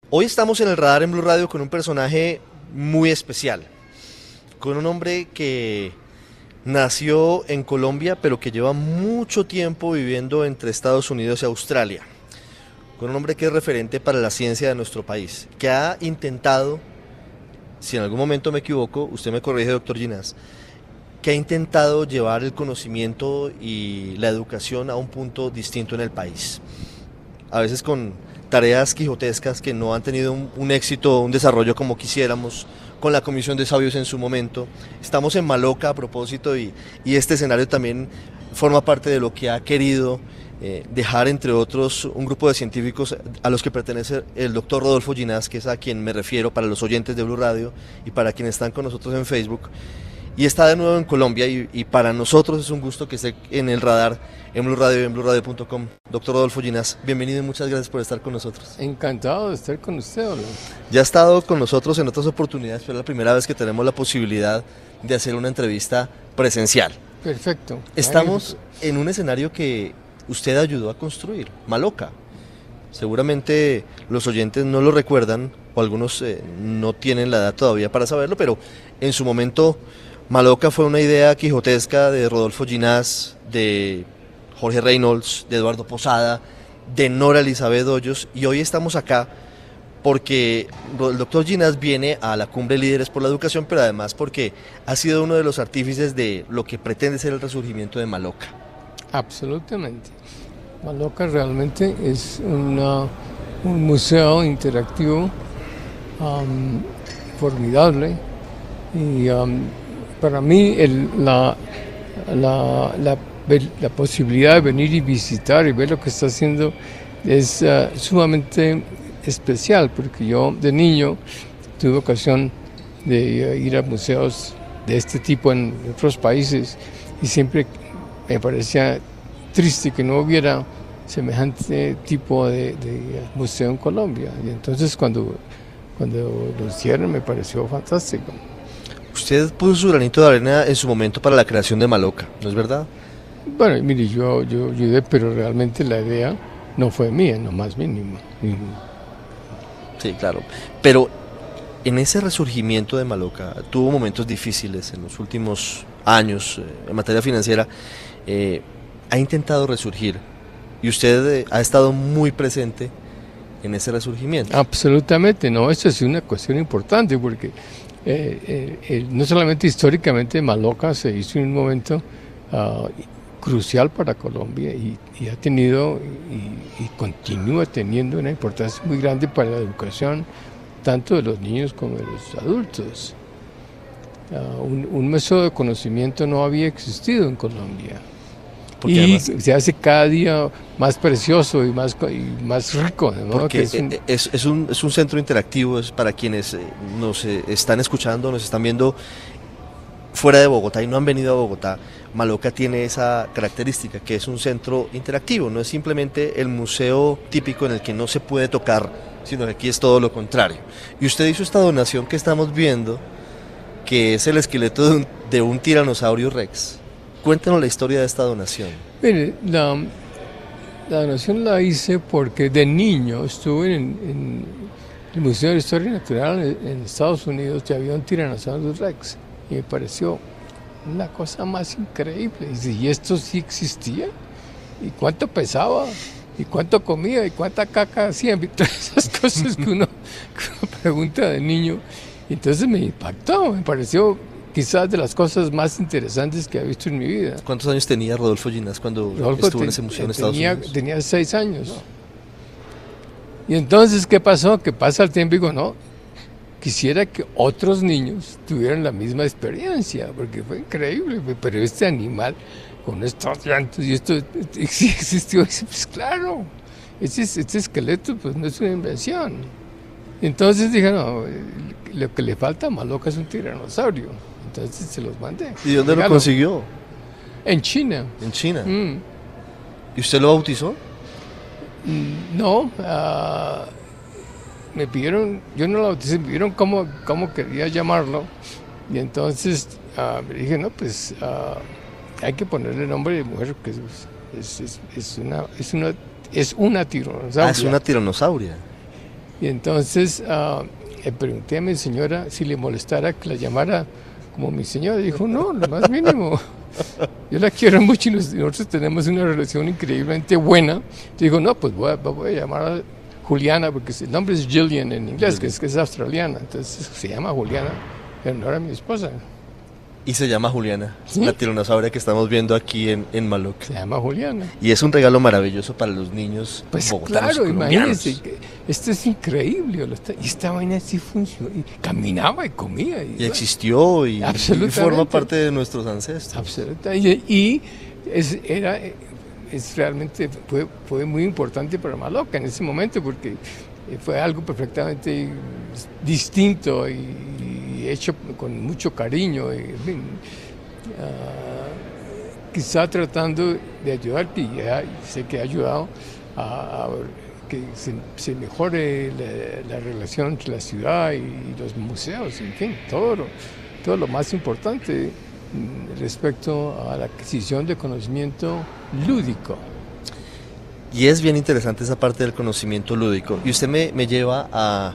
Hoy estamos en el radar en Blue Radio con un personaje muy especial, con un hombre que nació en Colombia pero que lleva mucho tiempo viviendo entre Estados Unidos y Australia, con un hombre que es referente para la ciencia de nuestro país, que ha intentado, si en algún momento me equivoco, usted me corrige, doctor Ginás, que ha intentado llevar el conocimiento y la educación a un punto distinto en el país, a veces con tareas quijotescas que no han tenido un éxito, un desarrollo como quisiéramos, con la Comisión de Sabios en su momento. Estamos en Maloca a propósito y este escenario también forma parte de lo que ha querido dejar, entre otros, un grupo de científicos a los que pertenece el doctor Rodolfo Ginás, que es a quien me refiero para los oyentes de Blue Radio y para quienes están con nosotros en Facebook. Y está de nuevo en Colombia y para nosotros es un gusto que esté en el radar, en Blue Radio y en BlueRadio.com. Doctor Rodolfo Ginás, bienvenido y muchas gracias por estar con nosotros. Encantado de estar con usted, hola. Ya ha estado con nosotros en otras oportunidades, pero es la primera vez que tenemos la posibilidad de hacer una entrevista presencial. Perfecto. Estamos en un escenario que usted ayudó a construir, Maloca. Seguramente los oyentes no lo recuerdan, o algunos no tienen la edad todavía para saberlo, pero en su momento Maloca fue una idea quijotesca de Rodolfo Ginás, de Jorge Reynolds, de Eduardo Posada, de Nora Elizabeth Hoyos, y hoy estamos acá porque el doctor Ginás viene a la Cumbre Líderes por la Educación, pero además porque ha sido uno de los artífices de lo que pretende ser el resurgimiento de Maloca. Absolutamente. Maloca realmente es un museo interactivo formidable y para mí la posibilidad de venir y visitar y ver lo que está haciendo es sumamente especial, porque yo de niño tuve ocasión de ir a museos de este tipo en otros países y siempre me parecía triste que no hubiera semejante tipo de museo en Colombia, y entonces cuando lo hicieron me pareció fantástico. Usted puso su granito de arena en su momento para la creación de Maloca, ¿no es verdad? Bueno, mire, yo ayudé, pero realmente la idea no fue mía, no más mínimo. Sí, claro. Pero en ese resurgimiento de Maloca tuvo momentos difíciles en los últimos años en materia financiera. Ha intentado resurgir y usted ha estado muy presente en ese resurgimiento. Absolutamente, no, eso es una cuestión importante porque no solamente históricamente Maloca se hizo en un momento crucial para Colombia y ha tenido y continúa teniendo una importancia muy grande para la educación tanto de los niños como de los adultos. Un método de conocimiento no había existido en Colombia. Porque y además, se hace cada día más precioso y más rico, ¿no? Porque es un centro interactivo, es para quienes nos están escuchando, nos están viendo fuera de Bogotá y no han venido a Bogotá. Maloca tiene esa característica, que es un centro interactivo, no es simplemente el museo típico en el que no se puede tocar, sino que aquí es todo lo contrario. Y usted hizo esta donación que estamos viendo, que es el esqueleto de un tiranosaurio Rex. Cuéntanos la historia de esta donación. Mire, la donación la hice porque de niño estuve en el Museo de Historia Natural en Estados Unidos, y había un tiranosaurio Rex y me pareció la cosa más increíble. Y esto sí existía, y cuánto pesaba, y cuánto comía, y cuánta caca hacía, y todas esas cosas que uno pregunta de niño. Y entonces me impactó, me pareció quizás de las cosas más interesantes que he visto en mi vida. ¿Cuántos años tenía Rodolfo Ginás cuando estuvo en ese museo en Estados Unidos? Tenía 6 años. Y entonces, ¿qué pasó? Que pasa el tiempo y digo, no, quisiera que otros niños tuvieran la misma experiencia, porque fue increíble, pero este animal con estos llantos y esto sí existió. Pues claro, este esqueleto pues no es una invención. Entonces dije, no, lo que le falta a Maloca es un tiranosaurio. Entonces se los mandé. ¿Y dónde lo consiguió? En China. ¿En China? ¿Y usted lo bautizó? No, me pidieron, yo no lo bauticé, me pidieron cómo quería llamarlo. Y entonces me dije, no, pues hay que ponerle nombre de mujer, que es una tiranosauria. Ah, es una tiranosauria. Y entonces le pregunté a mi señora si le molestara que la llamara como mi señora. Dijo, no, lo más mínimo. Yo la quiero mucho y nosotros tenemos una relación increíblemente buena. Digo, no, pues voy a llamar a Juliana, porque el nombre es Gillian en inglés, que es australiana. Entonces se llama Juliana en honor a mi esposa. Y se llama Juliana, ¿Sí? la tiranosauria que estamos viendo aquí en Maloc. Se llama Juliana. Y es un regalo maravilloso para los niños Pues bogotanos claro, y colombianos. imagínense, esto es increíble. Y esta vaina sí funciona. Y caminaba y comía. Y existió y Absolutamente. forma parte de nuestros ancestros. Absolutamente. Y realmente fue muy importante para Maloca en ese momento, porque fue algo perfectamente distinto y hecho con mucho cariño. En fin, quizá tratando de ayudar, y ya sé que ha ayudado a que se mejore la relación entre la ciudad y los museos, en fin, todo lo más importante respecto a la adquisición de conocimiento lúdico. Y es bien interesante esa parte del conocimiento lúdico. Y usted me lleva a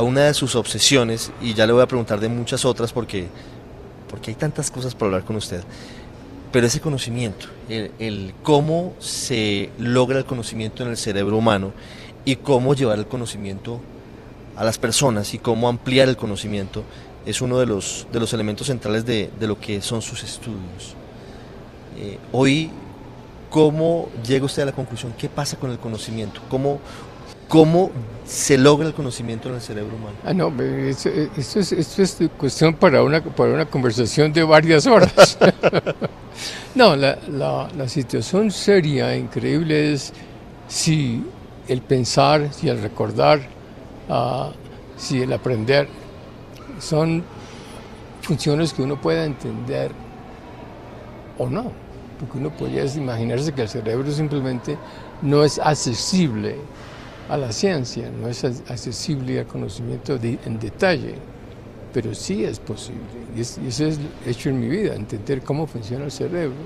una de sus obsesiones, y ya le voy a preguntar de muchas otras porque hay tantas cosas por hablar con usted. Pero ese conocimiento, el cómo se logra el conocimiento en el cerebro humano y cómo llevar el conocimiento a las personas y cómo ampliar el conocimiento, es uno de los elementos centrales de lo que son sus estudios. Hoy, ¿cómo llega usted a la conclusión? ¿Qué pasa con el conocimiento? ¿Cómo se logra el conocimiento en el cerebro humano? No, esto es cuestión para una conversación de varias horas. No, la situación seria, increíble, es si el pensar, si el recordar, si el aprender son funciones que uno pueda entender o no, porque uno podría imaginarse que el cerebro simplemente no es accesible a la ciencia, no es accesible al conocimiento en detalle, pero sí es posible, y eso es hecho en mi vida, entender cómo funciona el cerebro,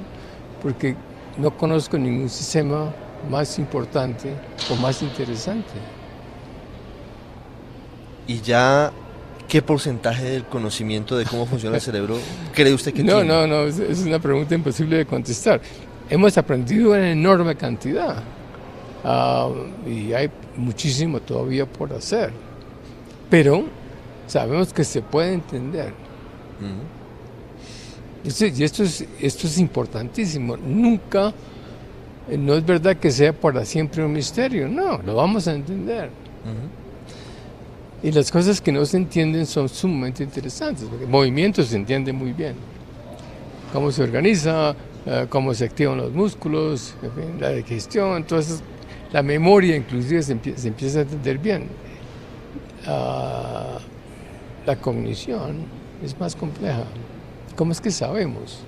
porque no conozco ningún sistema más importante o más interesante. Y ya, ¿qué porcentaje del conocimiento de cómo funciona el cerebro cree usted que tiene? No, es una pregunta imposible de contestar. Hemos aprendido una enorme cantidad y hay muchísimo todavía por hacer, pero sabemos que se puede entender. Y esto es importantísimo. Nunca, no es verdad que sea para siempre un misterio, no, lo vamos a entender. Y las cosas que no se entienden son sumamente interesantes, porque el movimiento se entiende muy bien. Cómo se organiza, cómo se activan los músculos, en fin, la digestión, entonces la memoria inclusive se empieza a entender bien. La cognición es más compleja. ¿Cómo es que sabemos?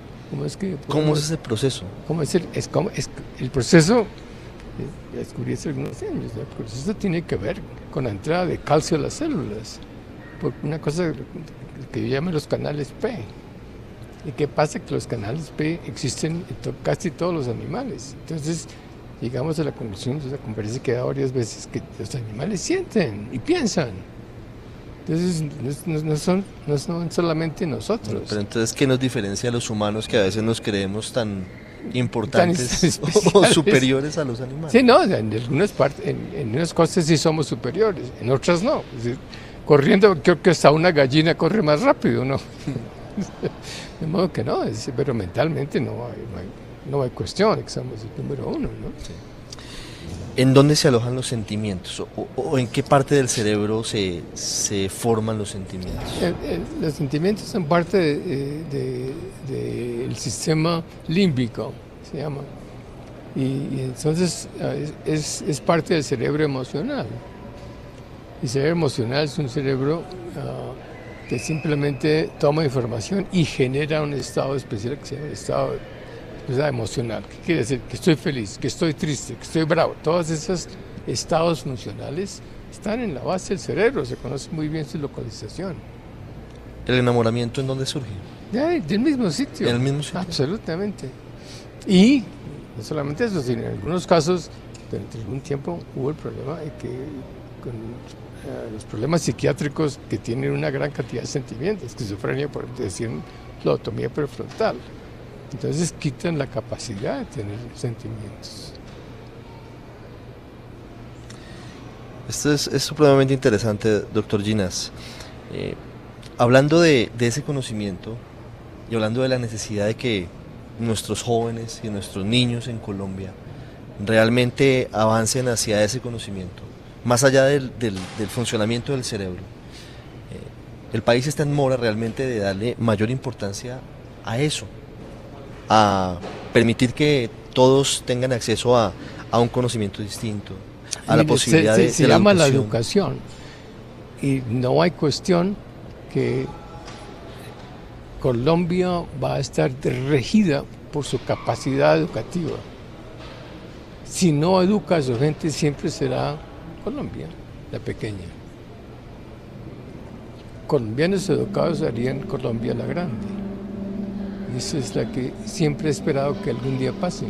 ¿Cómo es ese proceso? ¿Cómo es el proceso? Descubrí hace algunos años. El proceso tiene que ver con la entrada de calcio a las células, por una cosa que yo llamo los canales P. ¿Y qué pasa? Que los canales P existen en casi todos los animales. Entonces, llegamos a la conclusión, de la conferencia que da varias veces, que los animales sienten y piensan. Entonces, no son solamente nosotros. Pero entonces, ¿qué nos diferencia a los humanos que a veces nos creemos tan importantes o superiores a los animales? Sí, no, en algunas partes, en unas cosas sí somos superiores, en otras no. Es decir, corriendo, creo que hasta una gallina corre más rápido, ¿no? De modo que no, pero mentalmente no hay cuestión, que somos el número uno, ¿no? Sí. ¿En dónde se alojan los sentimientos? ¿O en qué parte del cerebro se forman los sentimientos? Los sentimientos son parte del sistema límbico, se llama. Y entonces es parte del cerebro emocional. El cerebro emocional es un cerebro que simplemente toma información y genera un estado especial que se llama estado emocional. ¿Qué quiere decir? Que estoy feliz, que estoy triste, que estoy bravo. Todos esos estados funcionales están en la base del cerebro, se conoce muy bien su localización. ¿El enamoramiento en dónde surge? Del mismo sitio. ¿En el mismo sitio? Absolutamente. Y no solamente eso, sino en algunos casos, durante algún tiempo hubo el problema de que los problemas psiquiátricos que tienen una gran cantidad de sentimientos, esquizofrenia, por decir, lobotomía prefrontal. Entonces quitan la capacidad de tener sentimientos. Esto es supremamente interesante, doctor Ginás. Hablando de ese conocimiento y hablando de la necesidad de que nuestros jóvenes y nuestros niños en Colombia realmente avancen hacia ese conocimiento, más allá del funcionamiento del cerebro, el país está en mora realmente de darle mayor importancia a eso, a permitir que todos tengan acceso a un conocimiento distinto, a la posibilidad de se llama la educación, y no hay cuestión que Colombia va a estar regida por su capacidad educativa. Si no educa a su gente, siempre será Colombia, la pequeña. Colombianos educados harían Colombia la grande. Y eso es la que siempre he esperado que algún día pase.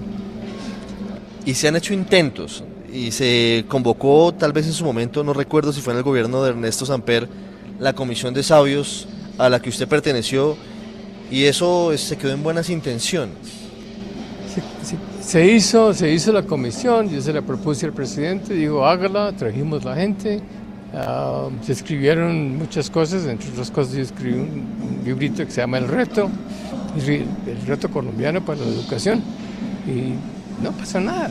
Y se han hecho intentos, y se convocó tal vez en su momento, no recuerdo si fue en el gobierno de Ernesto Samper, la comisión de sabios a la que usted perteneció, y eso se quedó en buenas intenciones. Se hizo la comisión, yo se la propuse al presidente, digo hágala, trajimos la gente, se escribieron muchas cosas, entre otras cosas yo escribí un librito que se llama El Reto Colombiano para la Educación, y no pasa nada.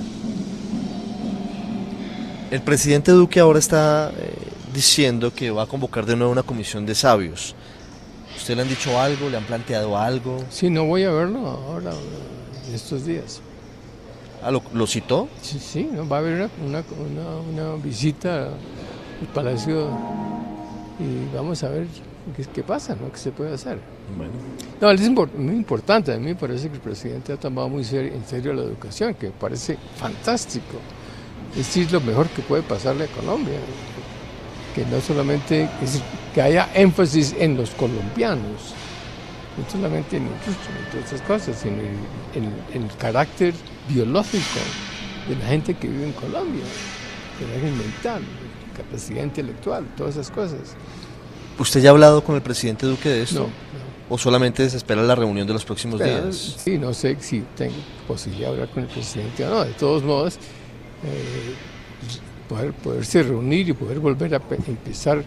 El presidente Duque ahora está diciendo que va a convocar de nuevo una comisión de sabios. ¿Usted le han dicho algo? ¿Le han planteado algo? Sí, no voy a verlo ahora, en estos días. ¿Lo citó? Sí, ¿no? Va a haber una visita al Palacio y vamos a ver qué pasa, ¿no? ¿Qué se puede hacer? Bueno. No, es muy importante. A mí me parece que el presidente ha tomado muy en serio la educación, que me parece fantástico. Es decir, lo mejor que puede pasarle a Colombia. Que no solamente, que haya énfasis en los colombianos, no solamente en todas esas cosas, sino en el carácter biológico de la gente que vive en Colombia, el carácter mental, capacidad intelectual, todas esas cosas. ¿Usted ya ha hablado con el presidente Duque de esto? No. ¿O solamente se espera la reunión de los próximos días? Sí, no sé si tengo posibilidad de hablar con el presidente o no. De todos modos, poderse reunir y poder volver a pensar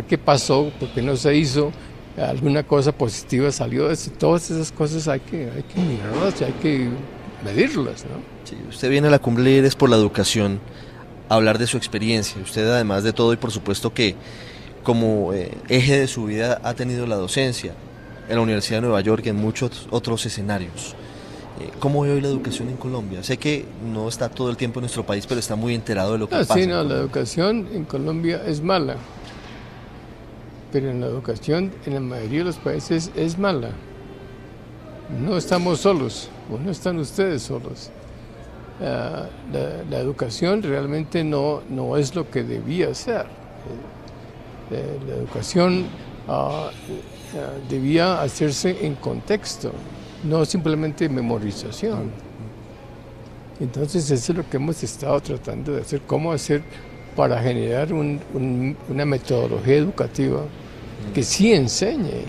qué pasó, por qué no se hizo, alguna cosa positiva salió de eso. Todas esas cosas hay que mirarlas y hay que medirlas, ¿no? Sí, usted viene a la Cumbre Líderes por la educación, a hablar de su experiencia. Usted, además de todo, y por supuesto que como eje de su vida ha tenido la docencia en la Universidad de Nueva York y en muchos otros escenarios. ¿Cómo ve hoy la educación en Colombia? Sé que no está todo el tiempo en nuestro país, pero está muy enterado de lo que pasa. Sí, no, la educación en Colombia es mala, pero en la educación en la mayoría de los países es mala. No estamos solos, o no están ustedes solos. La educación realmente no es lo que debía ser. La educación debía hacerse en contexto, no simplemente memorización. Entonces eso es lo que hemos estado tratando de hacer, cómo hacer para generar una metodología educativa que sí enseñe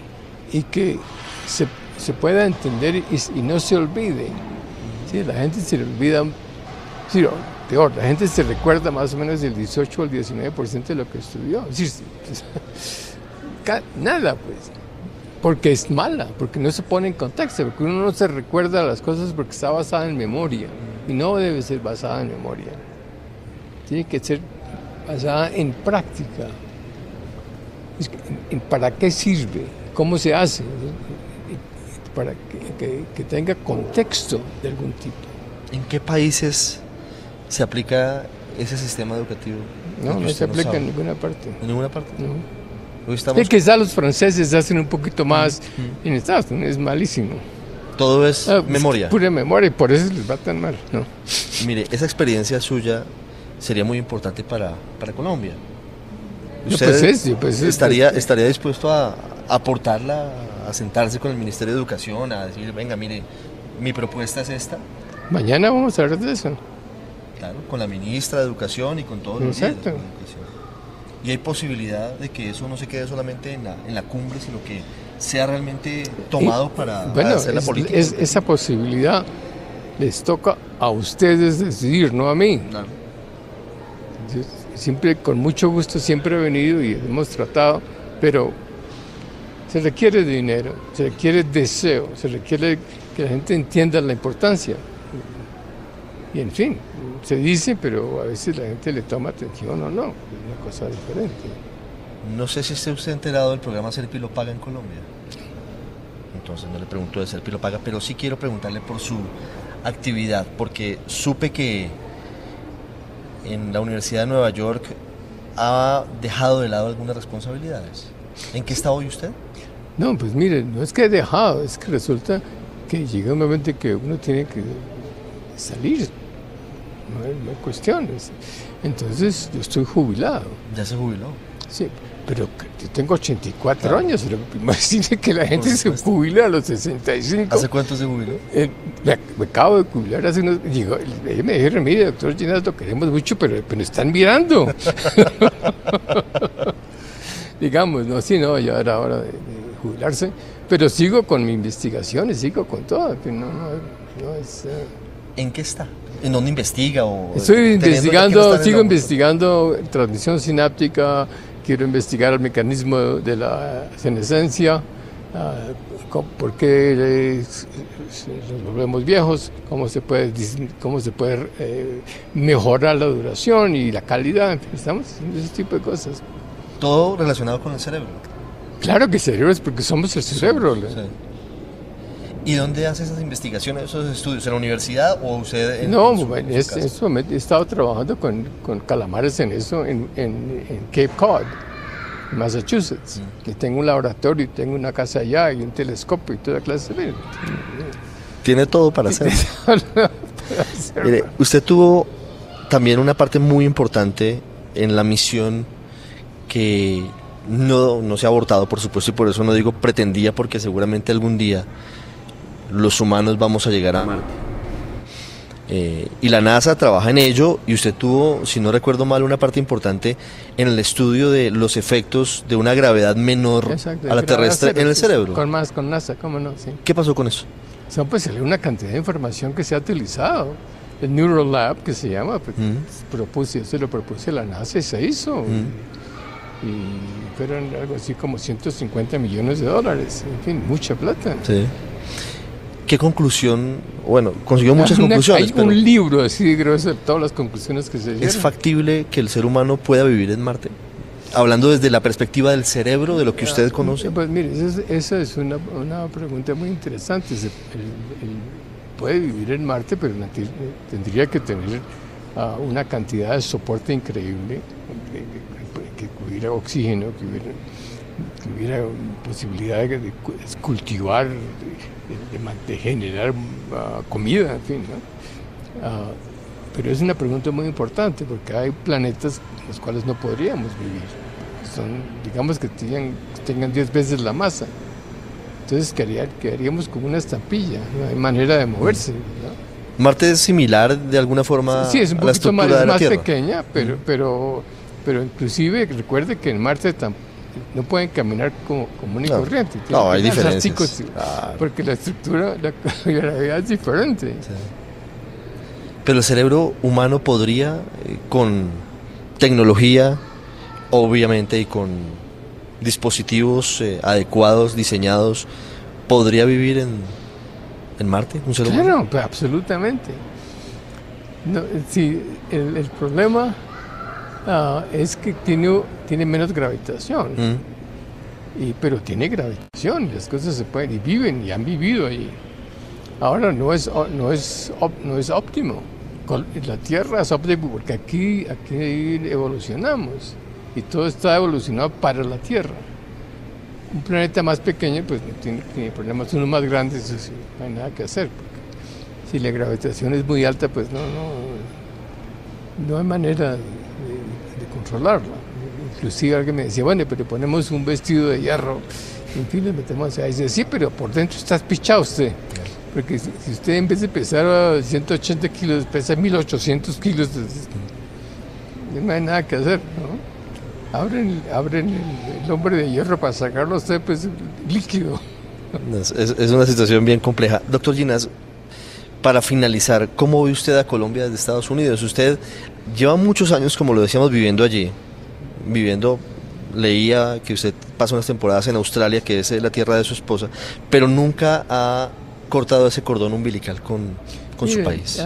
y que se pueda entender y no se olvide. Sí, la gente se le olvida, sí, peor, la gente se recuerda más o menos el 18 o el 19% de lo que estudió. Es decir, nada, pues. Porque es mala, porque no se pone en contexto, porque uno no se recuerda las cosas porque está basada en memoria, y no debe ser basada en memoria. Tiene que ser basada en práctica. ¿Para qué sirve? ¿Cómo se hace? Para que tenga contexto de algún tipo. ¿En qué países se aplica ese sistema educativo? No se aplica en ninguna parte. ¿En ninguna parte? No. Estamos... quizás los franceses hacen un poquito más. En Estados Unidos es malísimo. Todo es memoria. Pura memoria, y por eso les va tan mal, ¿no? Mire, esa experiencia suya sería muy importante para Colombia. ¿Usted estaría dispuesto a aportarla, a sentarse con el Ministerio de Educación, a decir, venga, mire, mi propuesta es esta? Mañana vamos a hablar de eso. Claro, con la ministra de Educación y con todos los líderes de Educación. ¿Y hay posibilidad de que eso no se quede solamente en la cumbre, sino que sea realmente tomado para hacer la política? Esa posibilidad les toca a ustedes decidir, no a mí. Claro. Yo siempre, con mucho gusto, siempre he venido y hemos tratado, pero se requiere dinero, se requiere deseo, se requiere que la gente entienda la importancia. Y en fin, se dice, pero a veces la gente le toma atención o no, es una cosa diferente. No sé si esté usted enterado del programa Serpi lo Paga en Colombia. Entonces no le pregunto de Serpi lo Paga, pero sí quiero preguntarle por su actividad, porque supe que en la Universidad de Nueva York ha dejado de lado algunas responsabilidades. ¿En qué está hoy usted? No, pues mire, no es que he dejado, es que resulta que llega un momento en que uno tiene que salir, no hay cuestiones. Entonces yo estoy jubilado. ¿Ya se jubiló? Sí, pero yo tengo 84 años, pero imagínese que la gente se jubila a los 65. ¿Hace cuánto se jubiló? Me acabo de jubilar hace unos... me dijeron, mire, doctor Ginás, lo queremos mucho, pero están mirando. Digamos, no, sí, no, ya era hora de jubilarse, pero sigo con mis investigaciones, sigo con todo, que no es... ¿En qué está? ¿En dónde investiga? Estoy investigando, sigo investigando transmisión sináptica, quiero investigar el mecanismo de la senescencia, por qué nos volvemos viejos, cómo se puede mejorar la duración y la calidad, en fin, estamos haciendo ese tipo de cosas. ¿Todo relacionado con el cerebro? Claro que cerebro es porque somos el cerebro. Sí. ¿Y dónde hace esas investigaciones, esos estudios? ¿En la universidad o usted en este momento he estado trabajando con calamares en eso en Cape Cod, Massachusetts, que tengo un laboratorio, tengo una casa allá y un telescopio y toda clase de... Tiene todo para hacer. Mire, usted tuvo también una parte muy importante en la misión que no se ha abortado, por supuesto, y por eso no digo pretendía, porque seguramente algún día los humanos vamos a llegar a Marte. Y la NASA trabaja en ello, y usted tuvo, si no recuerdo mal, una parte importante en el estudio de los efectos de una gravedad menor a la terrestre en el cerebro. Con NASA, ¿cómo no? Sí. ¿Qué pasó con eso? Pues salió una cantidad de información que se ha utilizado. El Neural Lab, que se llama, se lo propuse a la NASA y se hizo. Y fueron algo así como $150 millones, en fin, mucha plata. Sí. ¿Qué conclusión? Bueno, consiguió muchas conclusiones. Hay un libro así de grueso de todas las conclusiones que se dieron. ¿Es factible que el ser humano pueda vivir en Marte? Hablando desde la perspectiva del cerebro, de lo que usted conoce. Pues mire, esa es una pregunta muy interesante. Puede vivir en Marte, pero tendría que tener una cantidad de soporte increíble, que hubiera oxígeno, que hubiera posibilidad de cultivar, de generar comida, en fin, ¿no? Pero es una pregunta muy importante, porque hay planetas en los cuales no podríamos vivir. Digamos que tengan 10 veces la masa. Entonces quedaríamos como una estampilla, no hay manera de moverse, ¿no? ¿Marte es similar de alguna forma sí, es un a la poquito estructura de la más Tierra? Pequeña, pero inclusive recuerde que en Marte no pueden caminar como común y corriente. No, hay diferencias. Porque la estructura, la gravedad es diferente. Sí. Pero el cerebro humano podría, con tecnología, obviamente, y con dispositivos adecuados, diseñados, ¿podría vivir en Marte un ser humano? Claro, pues, absolutamente. No, sí, el problema es que tiene menos gravitación, pero tiene gravitación, las cosas se pueden, y viven, y han vivido ahí. Ahora no es óptimo. La Tierra es óptimo porque aquí evolucionamos, y todo está evolucionado para la Tierra. Un planeta más pequeño pues no tiene problemas, uno más grande, eso sí, no hay nada que hacer, porque si la gravitación es muy alta, pues no hay manera de controlarla. Inclusive alguien me decía, bueno, pero ponemos un vestido de hierro, en fin, le metemos ahí. Dice, sí, pero por dentro está pichado usted, porque si usted en vez de pesar 180 kilos, pesa 1800 kilos, no hay nada que hacer, ¿no? abren el hombre de hierro para sacarlo a usted, pues, líquido. Es una situación bien compleja. Doctor Ginás, para finalizar, ¿cómo ve usted a Colombia desde Estados Unidos? Usted lleva muchos años, como lo decíamos, viviendo allí, leía que usted pasa unas temporadas en Australia, que es la tierra de su esposa, pero nunca ha cortado ese cordón umbilical con Mire, su país.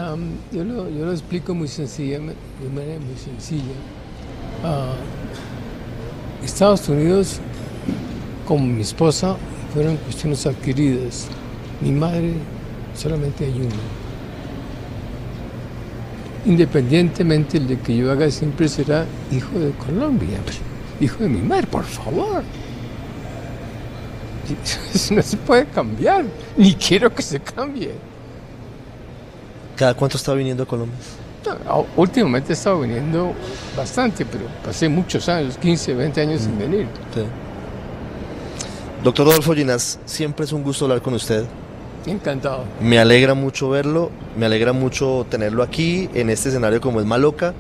Yo lo explico muy sencillamente, de manera muy sencilla. Estados Unidos, con mi esposa, fueron cuestiones adquiridas. Mi madre solamente hay una. Independientemente de que yo haga, siempre será hijo de Colombia, hijo de mi madre, por favor. Eso no se puede cambiar, ni quiero que se cambie. ¿Cada cuánto está viniendo a Colombia? No, últimamente he estado viniendo bastante, pero pasé muchos años, 15, 20 años sin venir. Sí. Doctor Rodolfo Ginás, siempre es un gusto hablar con usted. Encantado. Me alegra mucho verlo, me alegra mucho tenerlo aquí en este escenario como es Maloca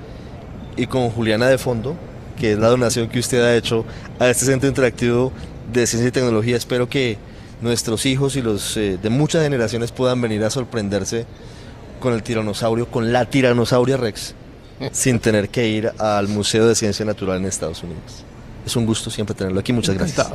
y con Juliana de fondo, que es la donación que usted ha hecho a este centro interactivo de ciencia y tecnología. Espero que nuestros hijos y los de muchas generaciones puedan venir a sorprenderse con el tiranosaurio, con la tiranosauria Rex, sin tener que ir al Museo de Ciencia Natural en Estados Unidos. Es un gusto siempre tenerlo aquí. Muchas gracias.